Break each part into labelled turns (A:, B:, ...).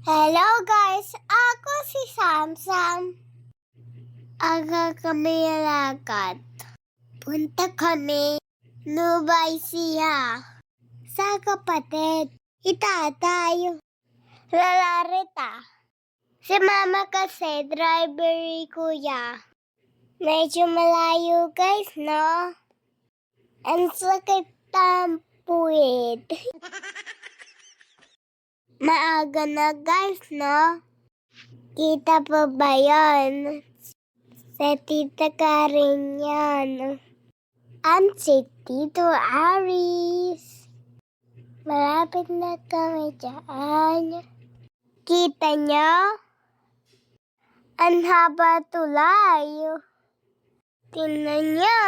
A: Hello guys, ako si Samsam. Aga kami lalakad. Punta kami Nueva Ecija sa kapatid. Itatay. Lalarita. Si mama kasi driver ni kuya. Medyo malayo guys, no? Ang sakit tampuid. Maaga na guys, no? Kita pa ba yan? Sa tita Karen yan. Ang si Tito Aris. Malapit na kami dyan. Kita niyo? Ang haba tulay. Tingnan niyo.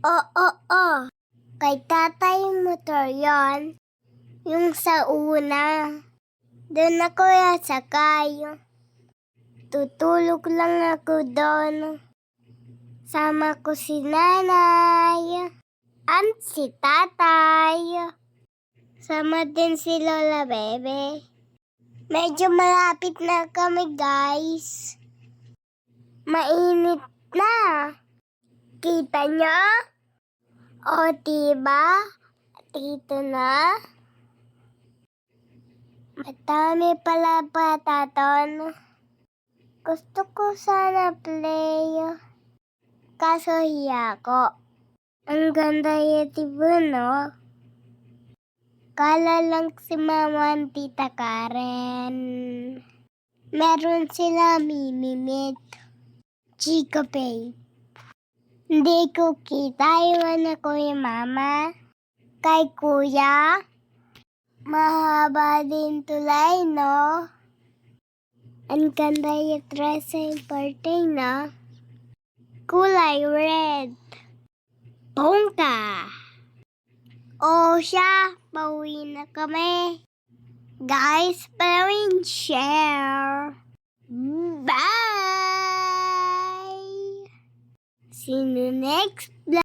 A: Oo. Kay tatay motor yon. Yung sa una. Doon ako sakay. Tutulog lang ako doon. Sama ko si nanay. At si tatay. Sama din si Lola Bebe. Medyo malapit na kami guys. Mainit na. Kita niyo? O diba? Dito na. Madami pala bata doon. Gusto ko sana play. Kaso hiya ko. Ang ganda yung no? Kala lang si mama at tita Karen. Meron sila mimimit. Chico Pay. Hindi ko kita yung anak ko yung mama. Kay kuya. Mahaba din tulay, no? Ang ganda yung dress sa birthday, no? Kulay red. Bongga! O siya, pauwi na kami. Guys, please share. Bye! See you next vlog.